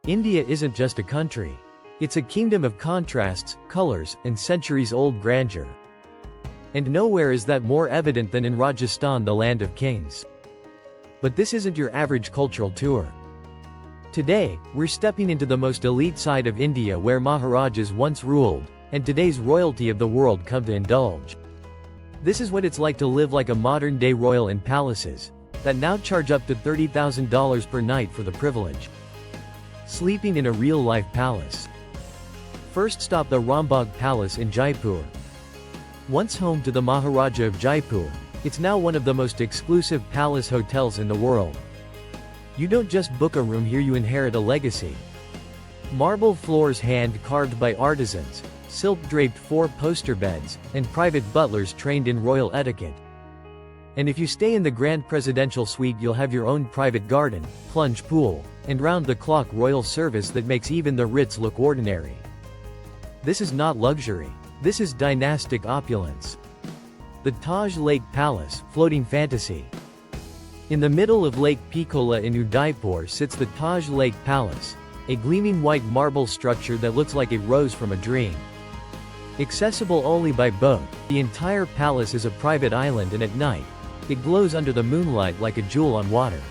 India isn't just a country. It's a kingdom of contrasts, colors, and centuries-old grandeur. And nowhere is that more evident than in Rajasthan, the land of kings. But this isn't your average cultural tour. Today, we're stepping into the most elite side of India where Maharajas once ruled, and today's royalty of the world come to indulge. This is what it's like to live like a modern-day royal in palaces that now charge up to $30,000 per night for the privilege. Sleeping in a real-life palace. First stop, the Rambagh Palace in Jaipur. Once home to the Maharaja of Jaipur, it's now one of the most exclusive palace hotels in the world. You don't just book a room here, you inherit a legacy. Marble floors hand-carved by artisans, silk-draped four-poster beds, and private butlers trained in royal etiquette. And if you stay in the Grand Presidential Suite, you'll have your own private garden, plunge pool, and round-the-clock royal service that makes even the Ritz look ordinary. This is not luxury. This is dynastic opulence. The Taj Lake Palace, floating fantasy. In the middle of Lake Pichola in Udaipur sits the Taj Lake Palace, a gleaming white marble structure that looks like a rose from a dream. Accessible only by boat, the entire palace is a private island, and at night, it glows under the moonlight like a jewel on water.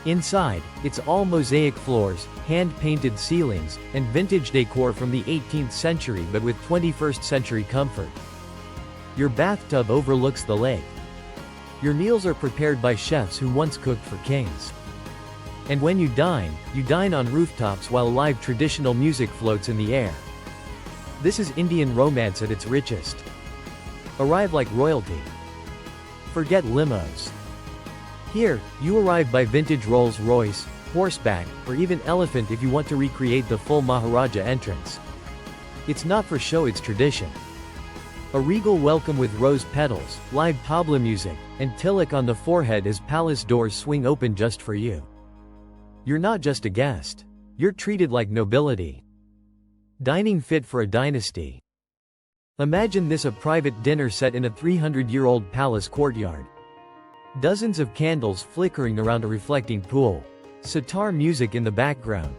Inside, it's all mosaic floors, hand-painted ceilings, and vintage decor from the 18th century but with 21st century comfort. Your bathtub overlooks the lake. Your meals are prepared by chefs who once cooked for kings. And when you dine on rooftops while live traditional music floats in the air. This is Indian romance at its richest. Arrive like royalty. Forget limos. Here, you arrive by vintage Rolls-Royce, horseback, or even elephant if you want to recreate the full Maharaja entrance. It's not for show, it's tradition. A regal welcome with rose petals, live tabla music, and tilak on the forehead as palace doors swing open just for you. You're not just a guest. You're treated like nobility. Dining fit for a dynasty. Imagine this: a private dinner set in a 300-year-old palace courtyard. Dozens of candles flickering around a reflecting pool. Sitar music in the background.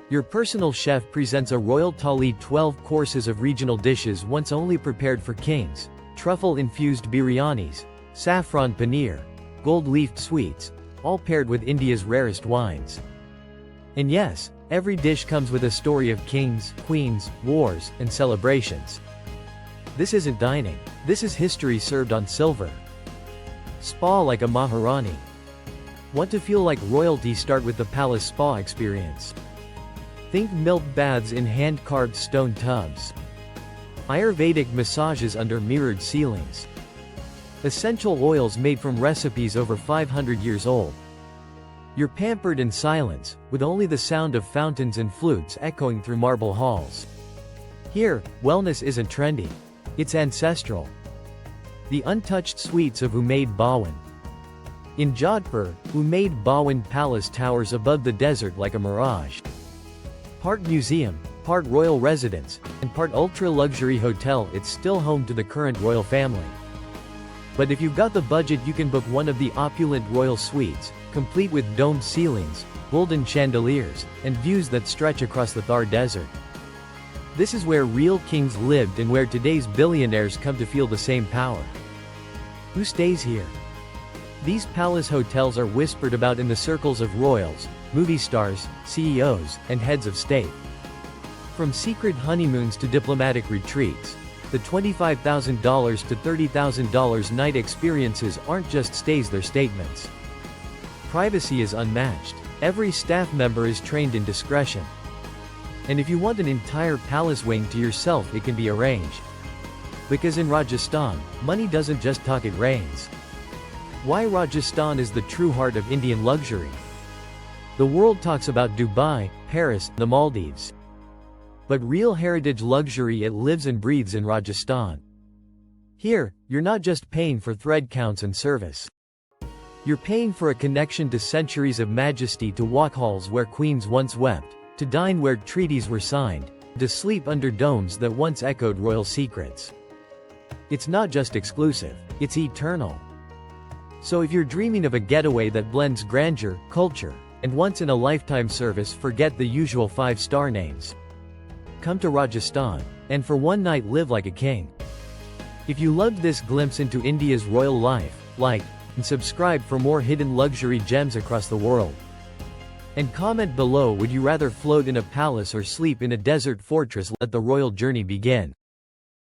Your personal chef presents a royal thali, 12 courses of regional dishes once only prepared for kings, truffle-infused biryanis, saffron paneer, gold-leafed sweets, all paired with India's rarest wines. And yes, every dish comes with a story of kings, queens, wars, and celebrations. This isn't dining. This is history served on silver. Spa like a Maharani. Want to feel like royalty? Start with the palace spa experience. Think milk baths in hand-carved stone tubs. Ayurvedic massages under mirrored ceilings. Essential oils made from recipes over 500 years old. You're pampered in silence, with only the sound of fountains and flutes echoing through marble halls. Here, wellness isn't trendy. It's ancestral. The untouched suites of Umaid Bhawan. In Jodhpur, Umaid Bhawan Palace towers above the desert like a mirage. Part museum, part royal residence, and part ultra-luxury hotel, it's still home to the current royal family. But if you've got the budget, you can book one of the opulent royal suites, complete with domed ceilings, golden chandeliers, and views that stretch across the Thar Desert. This is where real kings lived and where today's billionaires come to feel the same power. Who stays here? These palace hotels are whispered about in the circles of royals, movie stars, CEOs, and heads of state. From secret honeymoons to diplomatic retreats, the $25,000 to $30,000 night experiences aren't just stays, they're statements. Privacy is unmatched. Every staff member is trained in discretion. And if you want an entire palace wing to yourself, it can be arranged. Because in Rajasthan, money doesn't just talk, it reigns. Why Rajasthan is the true heart of Indian luxury. The world talks about Dubai, Paris, the Maldives. But real heritage luxury, it lives and breathes in Rajasthan. Here, you're not just paying for thread counts and service. You're paying for a connection to centuries of majesty, to walk halls where queens once wept, to dine where treaties were signed, to sleep under domes that once echoed royal secrets. It's not just exclusive, it's eternal. So if you're dreaming of a getaway that blends grandeur, culture, And once-in-a-lifetime service, forget the usual 5-star names. Come to Rajasthan, and for one night live like a king. If you loved this glimpse into India's royal life, like and subscribe for more hidden luxury gems across the world. And comment below, would you rather float in a palace or sleep in a desert fortress? Let the royal journey begin.